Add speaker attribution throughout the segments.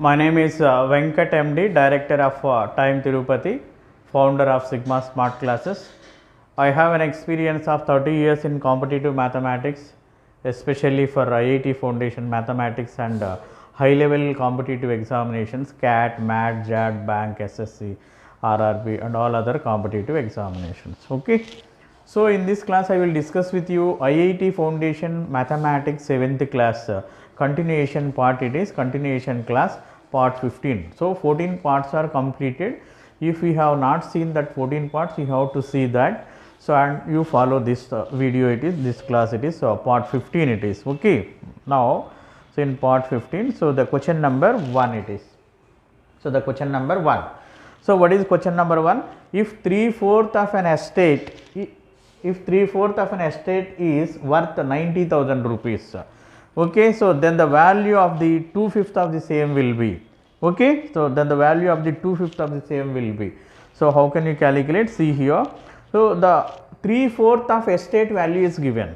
Speaker 1: My name is Venkat MD, Director of Time Tirupati, founder of Sigma Smart Classes. I have an experience of 30 years in competitive mathematics, especially for IIT Foundation Mathematics and high level competitive examinations, CAT, MAT, JAD, Bank, SSC, RRB and all other competitive examinations. Okay. So, in this class I will discuss with you IIT Foundation Mathematics 7th class continuation part. It is continuation class part 15. So, 14 parts are completed. If we have not seen that 14 parts, you have to see that. So, and you follow this video, it is this class, it is part 15 it is. Okay. Now, so in part 15, so the question number 1 it is. So, the question number 1. So, what is question number 1? If 3/4 of an estate, if 3/4 of an estate is worth 90,000 rupees, okay, so then the value of the 2/5 of the same will be, okay, so then the value of the 2/5 of the same will be. So, how can you calculate? See here. So, the 3/4 of estate value is given.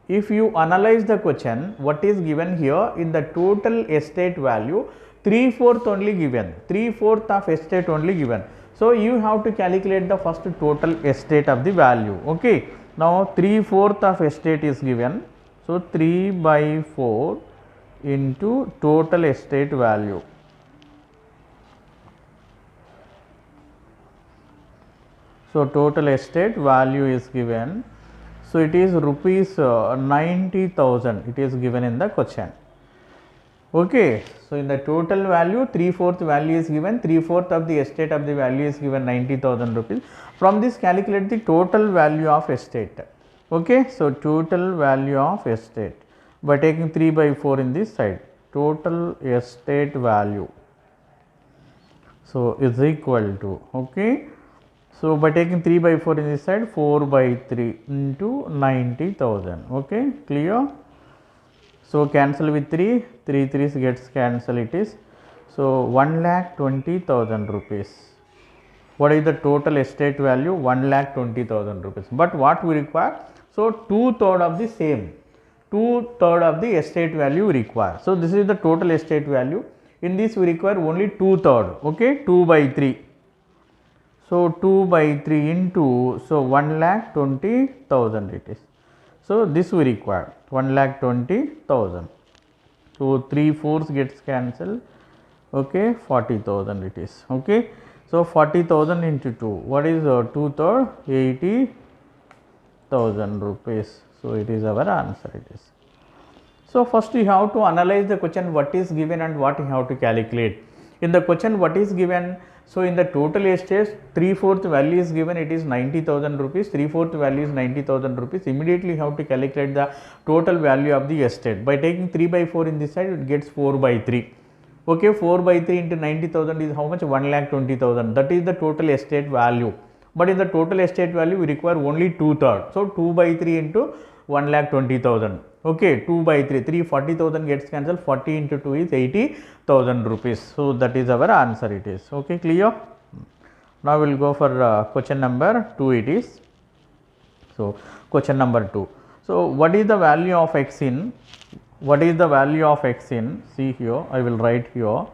Speaker 1: If you analyze the question, what is given here in the total estate value, 3/4 only given, 3/4 of estate only given. So, you have to calculate the first total estate of the value. Okay. Now, 3/4 of estate is given. So, 3/4 into total estate value. So, total estate value is given. So, it is rupees 90,000, it is given in the question. Okay. So, in the total value 3/4 value is given, 3/4 of the estate of the value is given 90,000 rupees. From this calculate the total value of estate. Okay. So, total value of estate by taking 3/4 in this side, total estate value. So, is equal to, okay. So, by taking 3/4 in this side, 4/3 into 90,000. Okay, clear? So, cancel with 3, 3 3s gets cancel it is. So, 1,20,000 rupees. What is the total estate value? 1,20,000 rupees. But what we require? So, 2/3 of the same, 2/3 of the estate value we require. So, this is the total estate value. In this we require only 2/3. Okay, 2/3. So, 2/3 into, so 1,20,000 it is. So, this we require 1,20,000. So, 3/4 gets cancelled, okay, 40,000 it is. Okay. So, 40,000 into 2, what is 2/3? 80,000 rupees. So, it is our answer it is. So, first you have to analyze the question, what is given and what you have to calculate. In the question what is given, so in the total estate 3/4 value is given, it is 90,000 rupees, 3/4 value is 90,000 rupees. Immediately you have to calculate the total value of the estate. By taking 3/4 in this side, it gets 4/3. Okay, 4/3 into 90,000 is how much? 1,20,000. That is the total estate value. But in the total estate value, we require only 2/3. So, 2/3 into 1,20,000. Okay, 2/3, 340,000 gets cancelled, 40 into 2 is 80,000 rupees. So, that is our answer it is. Okay, clear? Now, we will go for question number 2 it is. So, question number 2. So, what is the value of x in? What is the value of x in? See here, I will write here.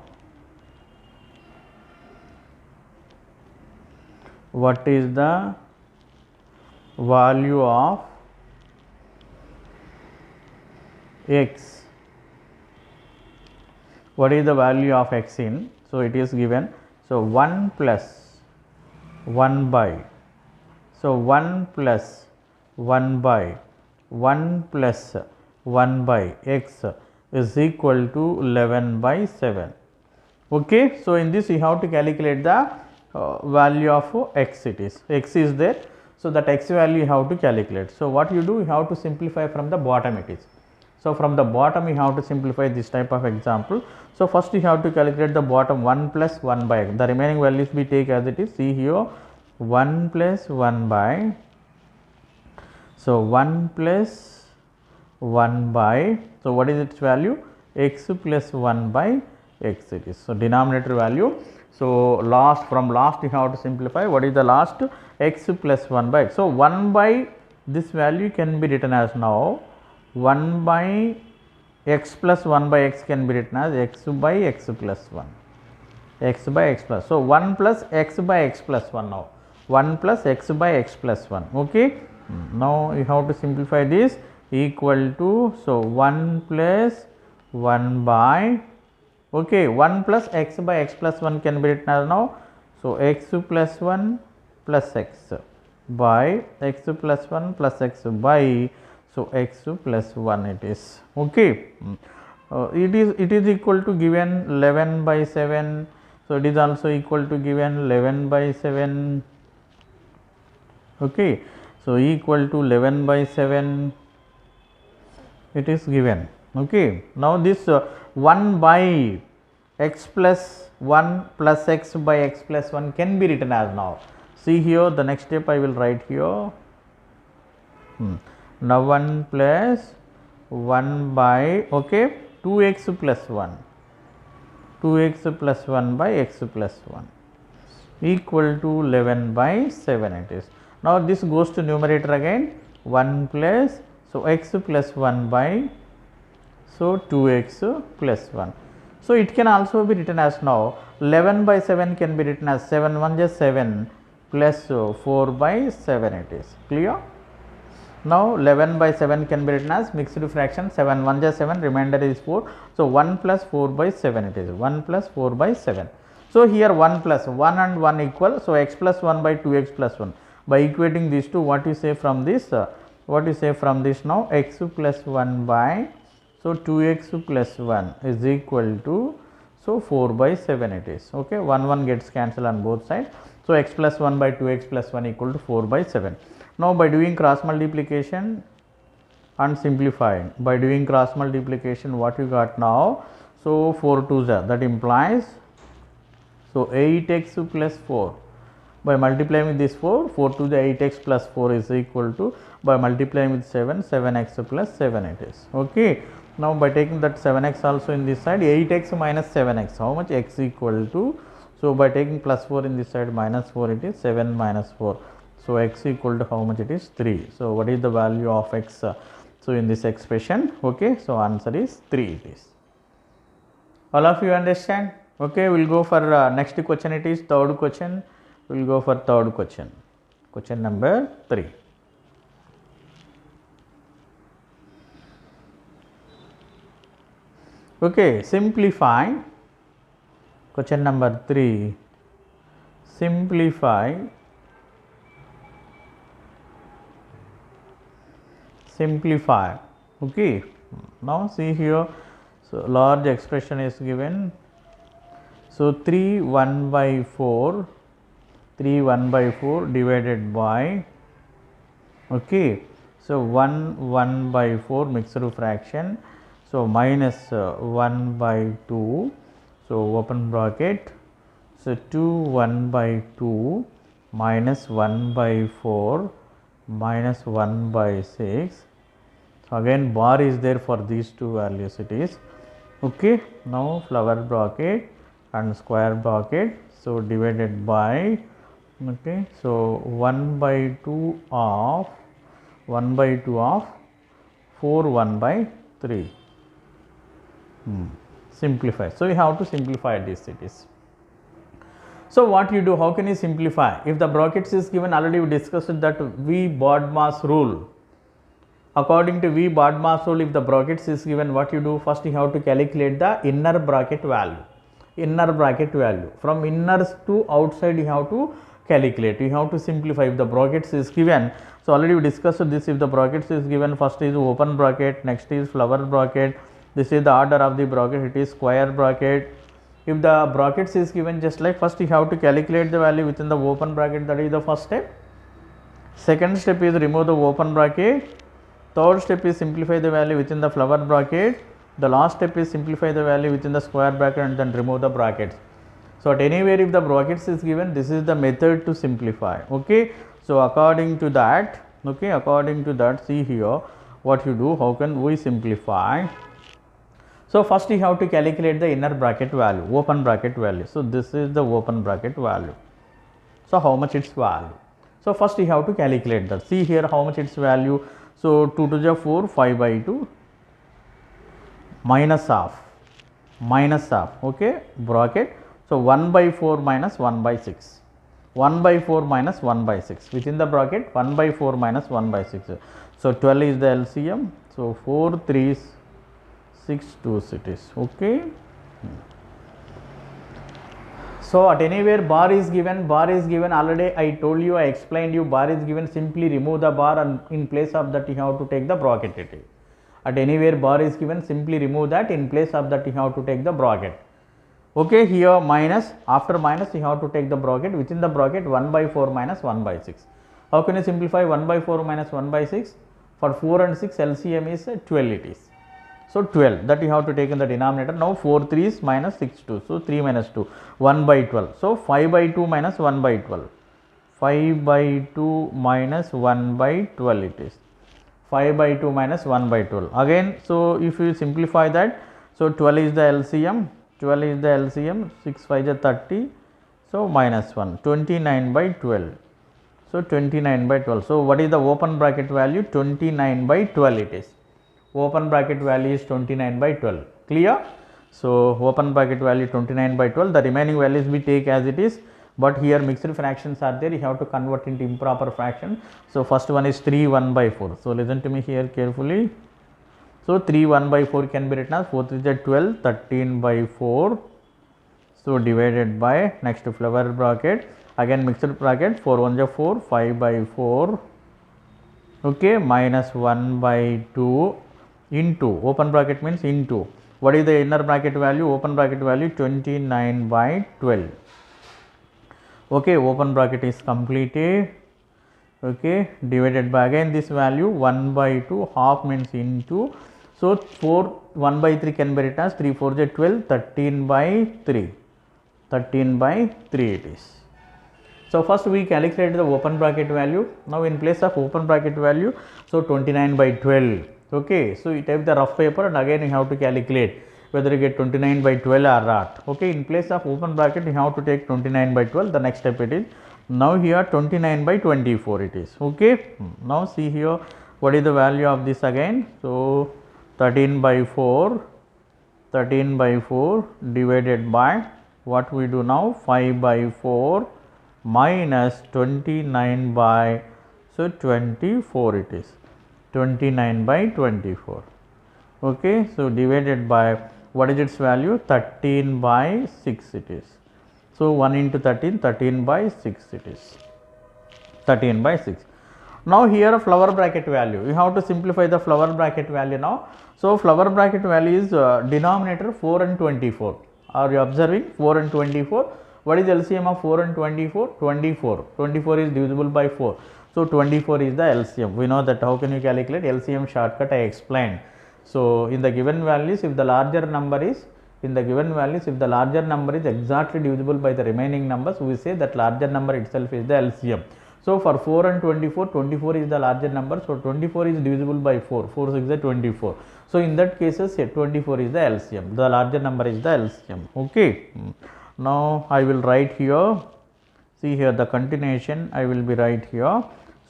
Speaker 1: What is the value of x? What is the value of x in? So, it is given. So, 1 plus 1 by, so 1 plus 1 by 1 plus 1 by x is equal to 11/7. Okay. So, in this you have to calculate the value of x it is. X is there. So, that x value you have to calculate. So, what you do? You have to simplify from the bottom it is. So, from the bottom you have to simplify this type of example. So, first you have to calculate the bottom 1 plus 1 by x. The remaining values we take as it is. See here, 1 plus 1 by, so 1 plus 1 by, so what is its value? X plus 1 by x it is. So, denominator value. So, last, from last you have to simplify. What is the last? X plus 1 by x. So, 1 by this value can be written as now 1 by x plus 1 by x can be written as x by x plus 1, x by x plus. So 1 plus x by x plus 1 now, 1 plus x by x plus 1. Okay. Now you have to simplify this, equal to, so 1 plus 1 by, okay, 1 plus x by x plus 1 can be written as now, so x plus 1 plus x by x plus 1 plus x by, so x plus 1 it is. Okay. It is equal to given 11 by 7. So it is also equal to given 11 by 7. Okay. So equal to 11 by 7 it is given. Okay. Now this 1 by x plus 1 plus x by x plus 1 can be written as now. See here, the next step I will write here. Now 1 plus 1 by, okay, 2x plus 1, 2x plus 1 by x plus 1 equal to 11 by 7 it is. Now this goes to numerator again, 1 plus, so x plus 1 by, so 2x plus 1. So it can also be written as now 11 by 7 can be written as 7 1 just 7 plus 4 by 7 it is. Clear? Now 11 by 7 can be written as mixed fraction, 7 1 just 7, remainder is 4. So 1 plus 4 by 7 it is, 1 plus 4 by 7. So here 1 plus 1 and 1 equal, so x plus 1 by 2x plus 1. By equating these two, what you say from this? What you say from this now? X plus 1 by, so 2x plus 1 is equal to, so 4 by 7 it is. Okay, 1 1 gets cancelled on both sides. So x plus 1 by 2x plus 1 equal to 4 by 7. Now by doing cross multiplication and simplifying, by doing cross multiplication, what you got now? So 4 2s are, that implies, so 8x plus 4. By multiplying with this 4, 4 to the 8x plus 4 is equal to, by multiplying with 7, 7x plus 7 it is. Okay. Now by taking that 7x also in this side, 8x minus 7x, how much? X equal to, so by taking plus 4 in this side, minus 4 it is, 7 minus 4. So x equal to how much it is? 3. So what is the value of x? So in this expression, okay, so answer is 3 it is. All of you understand? Okay, we will go for next question, it is third question. We will go for third question, question number 3. Okay, simplify, question number 3, simplify, okay. Now see here, so large expression is given, so 3 1 by 4, 3 1 by 4 divided by, okay, so 1 1 by 4 mixed fraction, so minus 1 by 2, so open bracket, so 2 1 by 2 minus 1 by 4 minus 1 by 6. So again bar is there for these two values it is. Okay. Now flower bracket and square bracket, so divided by, okay, so 1 by 2 of 4 1 by 3. Simplify. So you have to simplify this it is. So what you do, how can you simplify? If the brackets is given, already we discussed that V BODMAS rule. According to V BODMAS rule, if the brackets is given, what you do? First you have to calculate the inner bracket value. From inners to outside you have to calculate. You have to simplify if the brackets is given. So already we discussed this. If the brackets is given, first is open bracket, next is flower bracket. This is the order of the bracket, it is square bracket. If the brackets is given, just like first you have to calculate the value within the open bracket, that is the first step. Second step is remove the open bracket. Third step is simplify the value within the flower bracket. The last step is simplify the value within the square bracket and then remove the brackets. So at anywhere if the brackets is given, this is the method to simplify. Okay. So according to that, okay, according to that, see here what you do, how can we simplify? So first you have to calculate the inner bracket value, open bracket value. So this is the open bracket value. So how much its value? So first you have to calculate that. See here how much its value. So 2 to the 4, 5 by 2. minus half, okay, bracket. So 1 by 4 minus 1 by 6, 1 by 4 minus 1 by 6, within the bracket 1 by 4 minus 1 by 6. So 12 is the LCM. So 4 3s 6 2s it is, okay. So at anywhere bar is given, already I told you, I explained you, bar is given, simply remove the bar and in place of that you have to take the bracket it is. At anywhere bar is given, simply remove that, in place of that you have to take the bracket. Okay, here minus, after minus you have to take the bracket, within the bracket 1 by 4 minus 1 by 6. How can you simplify 1 by 4 minus 1 by 6? For 4 and 6 LCM is 12 it is. So 12, that you have to take in the denominator. Now 4 3s minus 6 2, so 3 minus 2, 1 by 12. So 5 by 2 minus 1 by 12, 5 by 2 minus 1 by 12 it is. 5 by 2 minus 1 by 12. Again, so if you simplify that, so 12 is the LCM, 12 is the LCM, 6 5 is 30, so minus 1, 29 by 12. So 29 by 12. So what is the open bracket value? 29 by 12 it is. Open bracket value is 29 by 12. Clear? So open bracket value 29 by 12. The remaining values we take as it is. But here mixed fractions are there, you have to convert into improper fraction. So first one is 3 1 by 4. So listen to me here carefully. So 3 1 by 4 can be written as 4 3 is 12, 13 by 4. So divided by, next flower bracket, again mixed bracket, 4 1 is 4, 5 by 4, okay, minus 1 by 2 into, open bracket means into, what is the inner bracket value? Open bracket value 29 by 12. Okay, open bracket is completed, okay, divided by, again this value 1 by 2, half means into. So 4 1 by 3 can be written as 3 4 is 12, 13 by 3, 13 by 3 it is. So first we calculated the open bracket value. Now in place of open bracket value, so 29 by 12, okay. So you take the rough paper and again you have to calculate whether you get 29 by 12 or not, okay. In place of open bracket you have to take 29 by 12, the next step it is. Now here 29 by 24 it is, okay. Now see here what is the value of this again. So 13 by 4, 13 by 4 divided by, what we do now, 5 by 4 minus 29 by, so 24 it is, 29 by 24, okay. So divided by, what is its value? 13 by 6 it is. So 1 into 13, 13 by 6 it is, 13 by 6. Now here flower bracket value, you have to simplify the flower bracket value now. So flower bracket value is denominator 4 and 24. Are you observing? 4 and 24. What is LCM of 4 and 24? 24. 24 is divisible by 4. So 24 is the LCM. We know that. How can you calculate? LCM shortcut I explained. So in the given values, if the larger number is, in the given values, if the larger number is exactly divisible by the remaining numbers, we say that larger number itself is the LCM. So for 4 and 24, 24 is the larger number. So 24 is divisible by 4. 4 6 is 24. So in that cases, 24 is the LCM. The larger number is the LCM. Okay. Now I will write here. See here the continuation. I will be write here.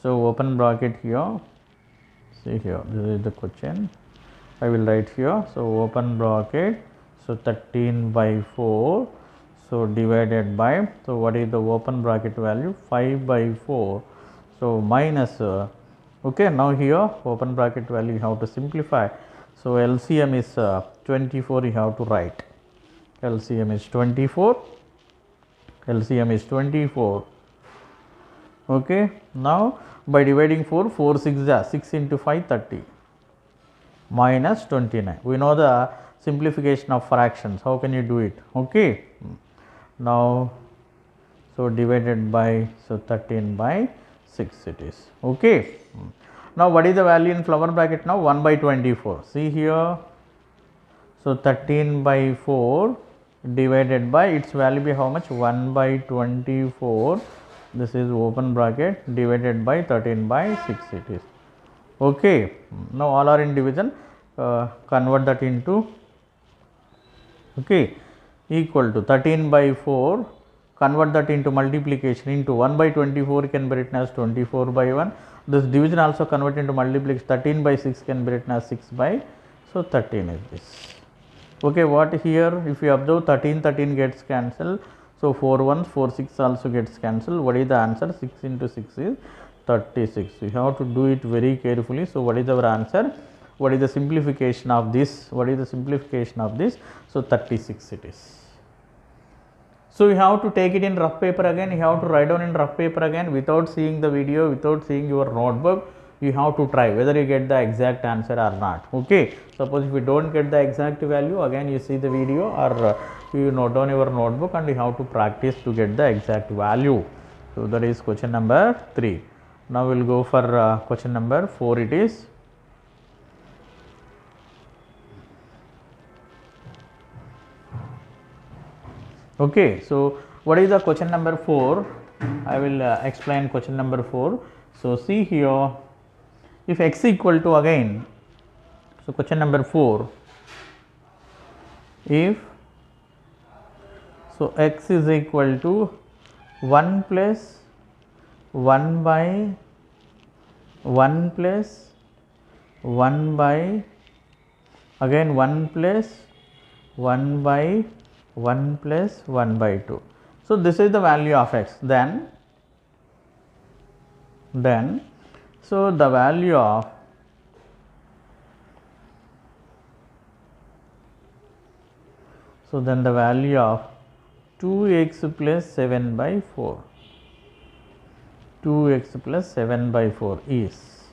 Speaker 1: So open bracket here. See here. This is the question. I will write here. So open bracket. So 13 by 4. So divided by, so what is the open bracket value? 5 by 4. So minus, okay, now here open bracket value you have to simplify. So LCM is 24, you have to write. LCM is 24. LCM is 24. Okay, now by dividing 4, 4 6 is 6 into 5, 30 minus 29. We know the simplification of fractions. How can you do it? Okay. Now, so divided by, so 13 by 6 it is, okay. Now what is the value in flower bracket now? 1 by 24. See here, so 13 by 4 divided by, its value be how much? 1 by 24. This is open bracket divided by 13 by 6 it is, okay. Now all are in division, convert that into, okay, equal to 13 by 4, convert that into multiplication into 1 by 24 can be written as 24 by 1. This division also convert into multiplication, 13 by 6 can be written as 6 by, so 13 is this. Okay, what here if you observe 13 gets cancelled, so 4 1s 4 6 also gets cancelled. What is the answer? 6 into 6 is 36. You have to do it very carefully. So what is our answer? What is the simplification of this? What is the simplification of this? So 36 it is. So you have to take it in rough paper again, you have to write down in rough paper again without seeing the video, without seeing your notebook. You have to try whether you get the exact answer or not. Okay, suppose if you don't get the exact value, again you see the video or you note down your notebook and you have to practice to get the exact value. So that is question number 3. Now we will go for question number 4 it is. Okay, so what is the question number 4? I will explain question number 4. So see here, if x equal to again, so question number 4, if so x is equal to 1 plus 1 by 1 plus 1 by again 1 plus 1 by 1 plus 1 by 2. So this is the value of x. Then so the value of then the value of 2x plus 7 by 4, 2x plus 7 by 4 is,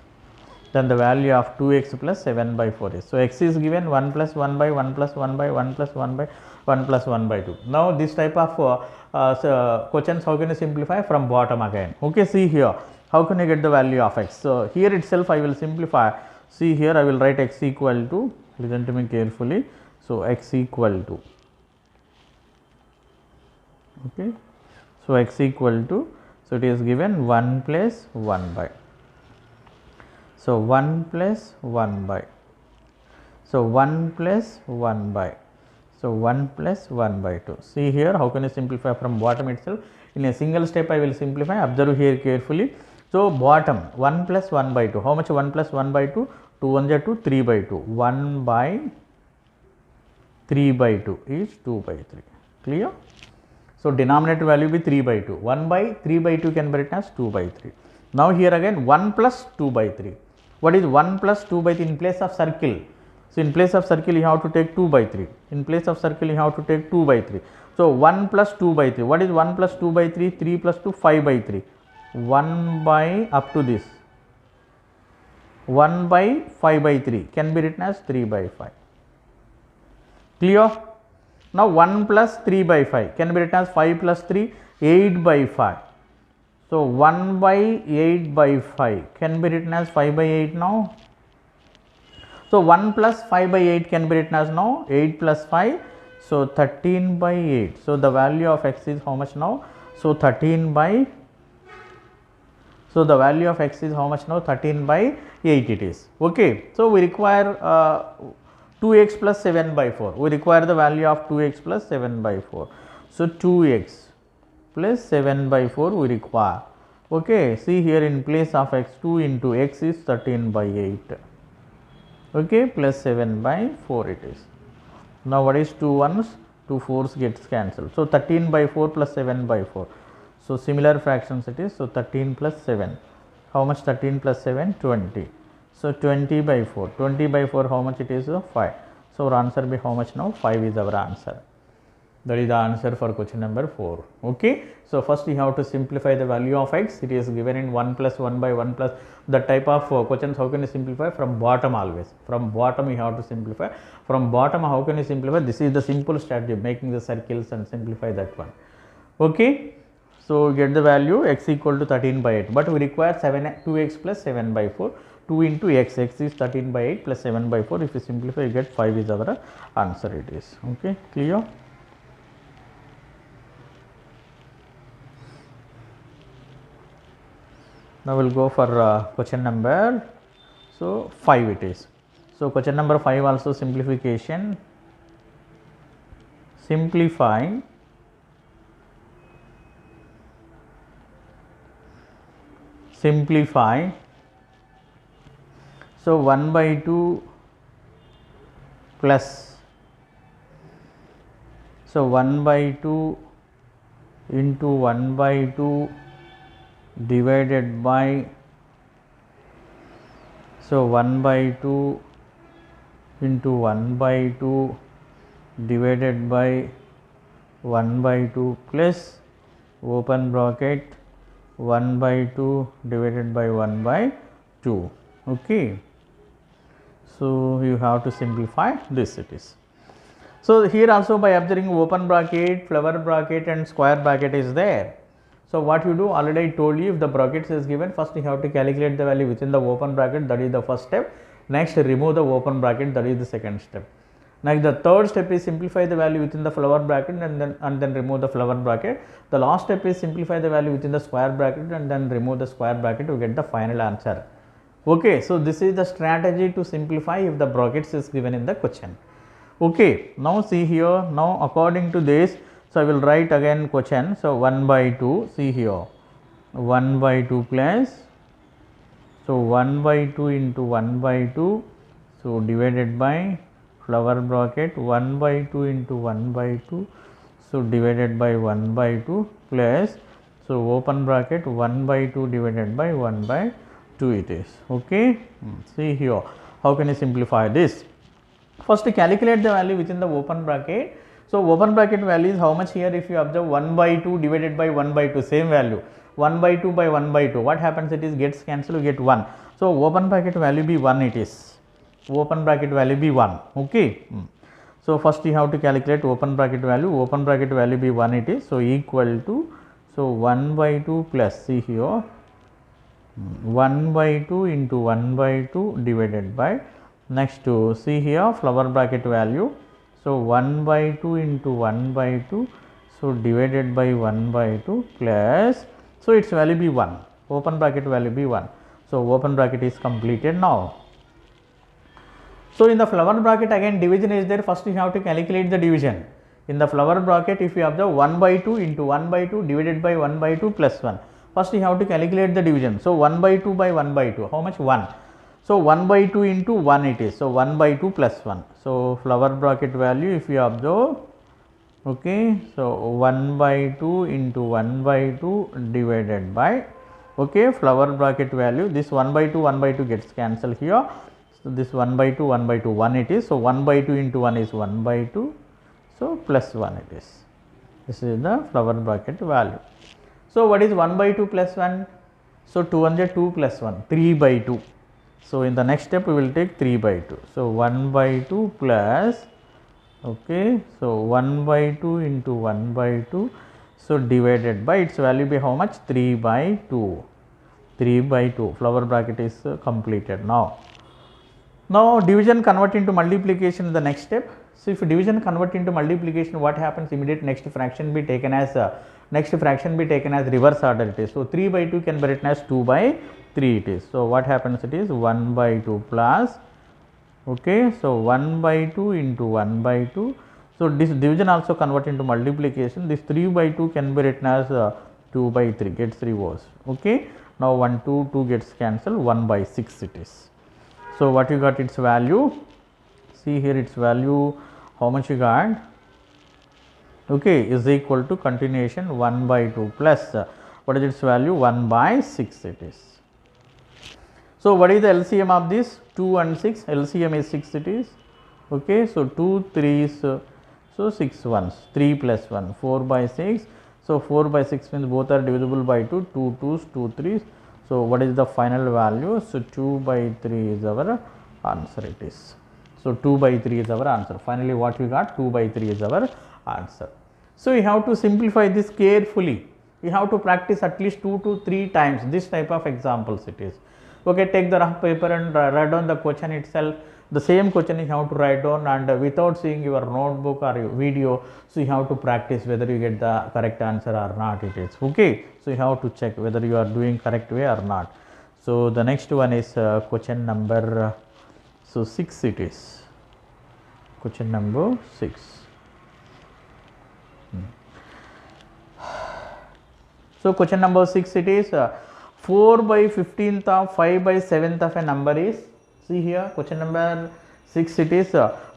Speaker 1: then the value of 2x plus 7 by 4 is. So x is given 1 plus 1 by 1 plus 1 by 1 plus 1 by 1 plus 1 by 2. Now this type of questions, how can you simplify? From bottom again. Okay, see here, how can you get the value of x? So here itself I will simplify. See here, I will write x equal to, listen to me carefully. So x equal to, okay, so x equal to, so it is given 1 plus 1 by, so 1 plus 1 by, so 1 plus 1 by, so 1 plus 1 by 2. See here, how can you simplify from bottom itself? In a single step I will simplify, observe here carefully. So bottom 1 plus 1 by 2, how much 1 plus 1 by 2? 2 1 are 2, 3 by 2, 1 by 3 by 2 is 2 by 3, clear? So denominator value will be 3 by 2, 1 by 3 by 2 can be written as 2 by 3. Now here again 1 plus 2 by 3. What is 1 plus 2 by 3 in place of circle? So in place of circle you have to take 2 by 3. In place of circle you have to take 2 by 3. So 1 plus 2 by 3. What is 1 plus 2 by 3? 3 plus 2, 5 by 3. 1 by up to this. 1 by 5 by 3 can be written as 3 by 5. Clear? Now 1 plus 3 by 5 can be written as 5 plus 3, 8 by 5. So 1 by 8 by 5 can be written as 5 by 8 now. So 1 plus 5 by 8 can be written as now 8 plus 5. So 13 by 8. So the value of x is how much now? So 13 by, so the value of x is how much now? 13 by 8 it is. Okay. So we require 2x plus 7 by 4. We require the value of 2x plus 7 by 4. So 2x plus 7 by 4 we require. Okay. See here, in place of x, 2 into x is 13 by 8. Okay, plus 7 by 4 it is. Now what is 2 1s? 2 4s gets cancelled. So 13 by 4 plus 7 by 4. So similar fractions it is. So 13 plus 7. How much 13 plus 7? 20. So 20 by 4. 20 by 4 how much it is? 5. So our answer be how much now? 5 is our answer. That is the answer for question number 4. Okay. So first you have to simplify the value of x. It is given in 1 plus 1 by 1 plus. The type of questions, how can you simplify? From bottom always. From bottom you have to simplify. From bottom how can you simplify? This is the simple strategy, making the circles and simplify that one. Okay. So get the value x equal to 13 by 8. But we require 2x plus 7 by 4. 2 into x, x is 13 by 8 plus 7 by 4. If you simplify you get 5 is our answer it is. Okay. Clear? Now we will go for question number, so 5 it is. So question number 5 also simplification. Simplify so 1 by 2 plus So 1 by 2 into 1 by 2 divided by, so 1 by 2 into 1 by 2 divided by 1 by 2 plus open bracket 1 by 2 divided by 1 by 2. Okay. So you have to simplify this it is. So here also by observing open bracket, flower bracket and square bracket is there. So what you do, already I told you, if the brackets is given, first you have to calculate the value within the open bracket, that is the first step. Next remove the open bracket, that is the second step. Next the third step is simplify the value within the flower bracket and then remove the flower bracket. The last step is simplify the value within the square bracket and then remove the square bracket to get the final answer. Okay, so this is the strategy to simplify if the brackets is given in the question. Okay, now see here, now according to this, so I will write again question. So 1 by 2, see here, 1 by 2 plus, so 1 by 2 into 1 by 2, so divided by flower bracket 1 by 2 into 1 by 2, so divided by 1 by 2 plus, so open bracket 1 by 2 divided by 1 by 2 it is. Okay, see here, how can you simplify this? First calculate the value within the open bracket. So open bracket value is how much here, if you observe 1 by 2 divided by 1 by 2, same value, 1 by 2 by 1 by 2, what happens, it is gets cancelled, you get 1. So open bracket value be 1 it is, open bracket value be 1. Okay. So first you have to calculate open bracket value be 1 it is, so equal to, so 1 by 2 plus, see here, 1 by 2 into 1 by 2 divided by, next to see here flower bracket value, so 1 by 2 into 1 by 2, so divided by 1 by 2 plus, so its value be 1, open bracket value be 1. So open bracket is completed now. So in the flower bracket again division is there, first you have to calculate the division. In the flower bracket, if you observe 1 by 2 into 1 by 2 divided by 1 by 2 plus 1, first you have to calculate the division. So 1 by 2 by 1 by 2, how much, 1. So 1 by 2 into 1 it is, so 1 by 2 plus 1. So flower bracket value if you observe, okay, so 1 by 2 into 1 by 2 divided by, okay, flower bracket value, this 1 by 2 gets cancelled here. So this 1 by 2 1 it is, so 1 by 2 into 1 is 1 by 2, so plus 1 it is. This is the flower bracket value. So what is 1 by 2 plus 1? So 2 plus 1, 3 by 2. So in the next step we will take 3 by 2. So 1 by 2 plus, okay, so 1 by 2 into 1 by 2, so divided by, its value be how much, 3 by 2. 3 by 2, flower bracket is completed now. Now division convert into multiplication is the next step. So if division convert into multiplication, what happens, immediate next fraction be taken as reverse order it is. So 3 by 2 can be written as 2 by 3 it is. So what happens, it is 1 by 2 plus, okay, so 1 by 2 into 1 by 2. So this division also convert into multiplication, this 3 by 2 can be written as 2 by 3, gets reversed. Okay, now 1 2 gets cancelled, 1 by 6 it is. So what you got, its value, see here its value, how much you got, okay, is equal to continuation 1 by 2 plus, what is its value, 1 by 6 it is. So what is the LCM of this, 2 and 6, LCM is 6 it is, okay, so 2 3s, so 6 ones, 3 plus 1, 4 by 6, so 4 by 6 means both are divisible by 2, 2 2s, 2 3s. So what is the final value? So 2 by 3 is our answer it is. So 2 by 3 is our answer. Finally what we got? 2 by 3 is our answer. So you have to simplify this carefully. You have to practice at least 2 to 3 times this type of examples it is. Okay, take the rough paper and write down the question itself. The same question you have to write down, and without seeing your notebook or your video, so you have to practice whether you get the correct answer or not it is. Okay, so you have to check whether you are doing correct way or not. So the next one is question number 6 it is, question number 6. So question number 6 it is 4 by 15th of 5 by 7th of a number is, see here question number 6 it is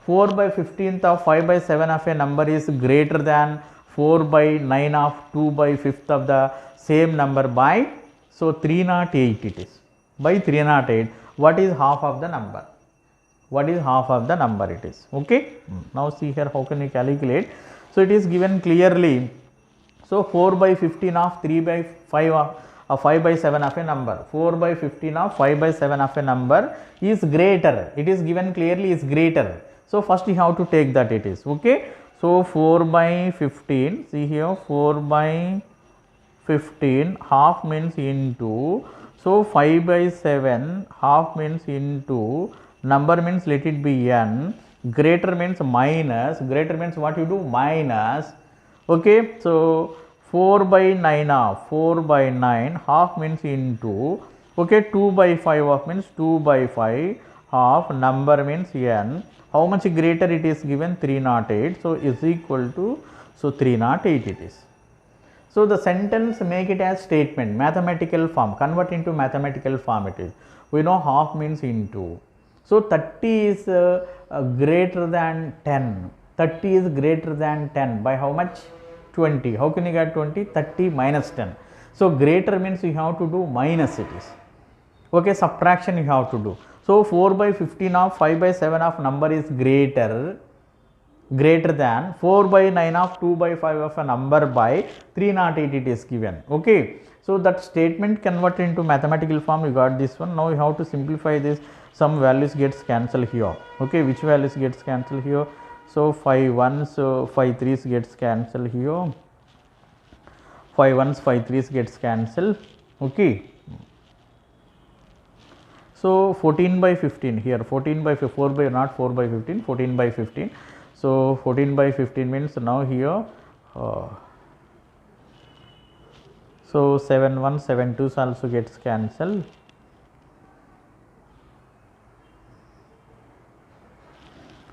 Speaker 1: 4 by 15th of 5 by 7 of a number is greater than 4 by 9 of 2 by 5th of the same number by, so 308 it is, by 308. What is half of the number? What is half of the number it is? Okay. Now see here, how can we calculate? So it is given clearly. So 4 by 15 of 3 by 5 of 5 by 7 of a number, 4 by 15 of 5 by 7 of a number is greater. It is given clearly is greater. So first you have to take that it is. Okay. So 4 by 15, see here, 4 by 15 half means into, so 5 by 7 half means into, number means let it be n, greater means minus, greater means what you do, minus. Okay. So 4 by 9 of 4 by 9 half means into, okay, 2 by 5 of means 2 by 5 half, number means n. How much greater it is given? 308. So is equal to, so 308 it is. So the sentence make it as statement, mathematical form, convert into mathematical form it is. We know half means into. So 30 is greater than 10. 30 is greater than 10 by how much? 20. How can you get 20? 30 minus 10. So greater means you have to do minus it is. Okay, subtraction you have to do. So 4 by 15 of 5 by 7 of number is greater than 4 by 9 of 2 by 5 of a number by 308 it is given. Okay. So that statement converted into mathematical form, you got this one. Now you have to simplify this. Some values gets cancelled here. Okay, which values gets cancelled here? So 5 1s, 5 3s gets cancelled here. 5 1s, 5 3s gets cancelled. Okay. So 14 by 15 here, 14 by 4 by, not 4 by 15, 14 by 15. So 14 by 15 means now here, so 7 1, 7 2s also gets cancelled.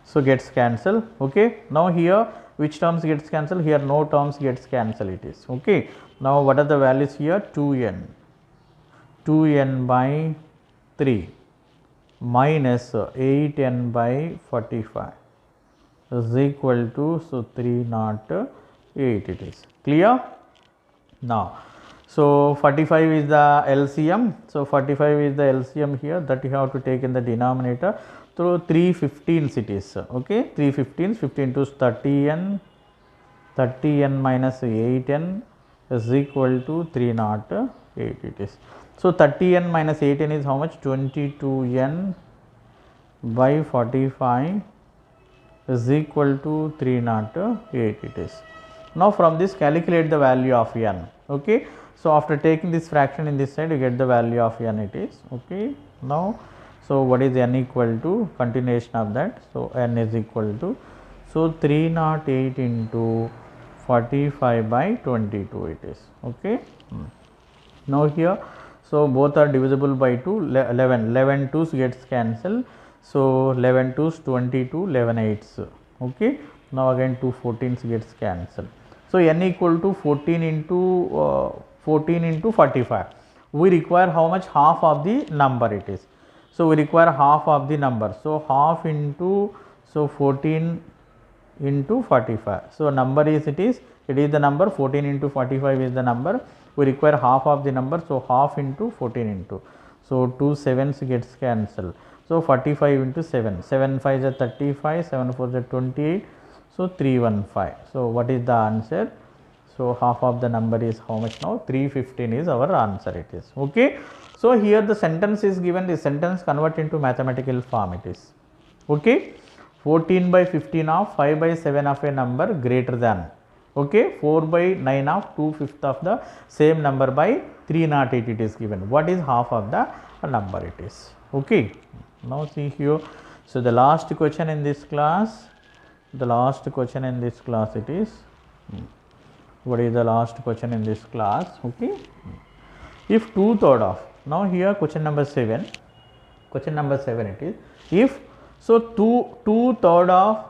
Speaker 1: So gets cancelled. Okay. Now here which terms gets cancelled? Here no terms gets cancelled it is. Okay. Now what are the values here? 2n, 2n by 3 minus 8n by 45 is equal to, so 308 it is. Clear? Now, so 45 is the LCM. So 45 is the LCM here, that you have to take in the denominator. So 3 15s it is. Okay, 3 15s, 15 to 30n, 30n minus 8n is equal to 308 it is. So 30n minus 8n is how much? 22n by 45 is equal to 308 it is. Now from this calculate the value of n. Okay. So after taking this fraction in this side, you get the value of n it is. Okay. Now, so what is n equal to? Continuation of that. So n is equal to, so 308 into 45 by 22 it is. Okay. Now here, so both are divisible by 2, 11, 11 2s gets cancelled. So 11 2s 22, 11 8s. Okay. Now again 2 14s gets cancelled. So n equal to 14 into 45. We require how much? Half of the number it is. So we require half of the number. So half into, so 14 into 45. So number is it is the number, 14 into 45 is the number. We require half of the number. So half into 14 into. So 2 7s gets cancelled. So 45 into 7. 7 5 is 35, 7 4 is 28. So 315. So what is the answer? So half of the number is how much now? 315 is our answer it is. Okay. So here the sentence is given, the sentence convert into mathematical form it is. Okay. 14 by 15 of 5 by 7 of a number greater than, okay, 4 by 9 of 2/5 of the same number by 308 it is given. What is half of the number it is. Okay. Now see here. So the last question in this class, it is, what is the last question in this class? Okay. If 2/3 of, now here question number 7 it is, if, so 2/3 of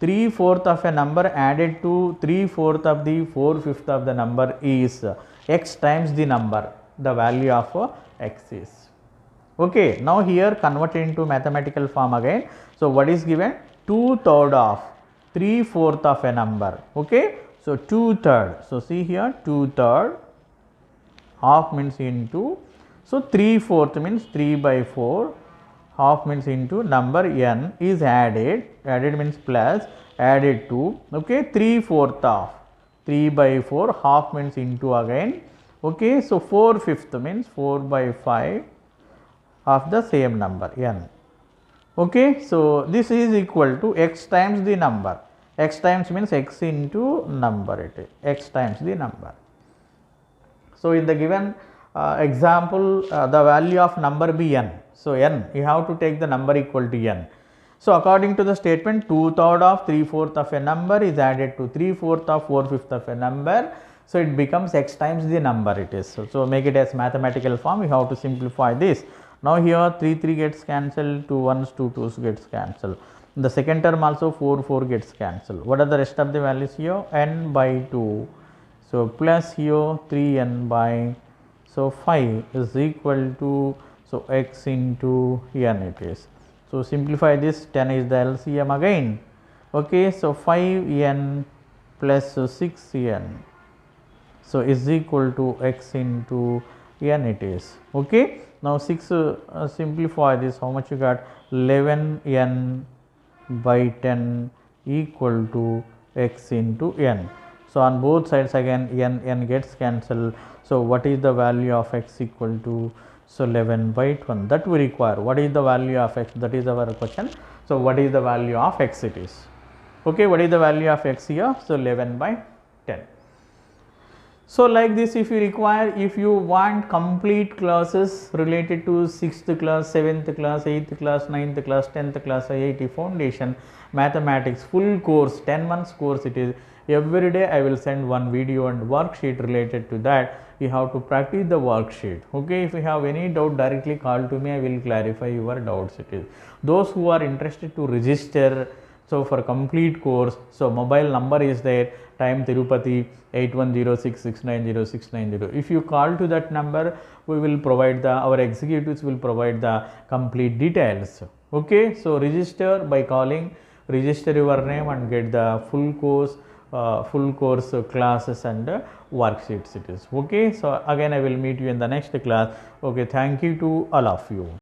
Speaker 1: 3/4 of a number added to 3/4 of the 4/5 of the number is x times the number, the value of x is. Okay. Now here convert into mathematical form again. So what is given? 2/3 of 3/4 of a number. Okay, so 2/3. So see here 2/3, half means into, so 3/4 means 3/4, half means into number n is added, added means plus, added to, okay, 3/4 of 3/4, half means into again, okay, so 4/5 means 4/5 of the same number n. Okay, so this is equal to x times the number. X times means x into number, it is x times the number. So in the given example, the value of number be n. So n, you have to take the number equal to n. So according to the statement, 2/3 of 3/4 of a number is added to 3/4 of 4/5 of a number. So it becomes x times the number, it is. So make it as mathematical form. We have to simplify this. Now here 3 gets cancelled, 2 1s, 2 2s gets cancelled. In the second term also 4 gets cancelled. What are the rest of the values here? N by 2. So plus here 3n by, so 5 is equal to, so x into n it is. So simplify this, 10 is the LCM again. Okay, so 5n plus 6n, so is equal to x into n it is. Okay, now 6 simplify this, how much you got? 11n by 10 equal to x into n. So on both sides again n gets cancelled. So what is the value of x equal to? So 11 by 20, that we require. What is the value of x? That is our question. So what is the value of x it is? Okay, what is the value of x here? So 11 by 10. So like this, if you require, if you want complete classes related to 6th class, 7th class, 8th class, 9th class, 10th class, IIT Foundation Mathematics full course, 10 months course it is. Every day I will send one video and worksheet related to that. You have to practice the worksheet. Okay, if you have any doubt, directly call to me, I will clarify your doubts it is. Those who are interested to register, so for complete course, so mobile number is there, Time Tirupati 8106690690. If you call to that number, we will provide the, our executives will provide the complete details. Okay, so register by calling, register your name and get the full course classes and worksheets it is. Okay, so again I will meet you in the next class. Okay, thank you to all of you.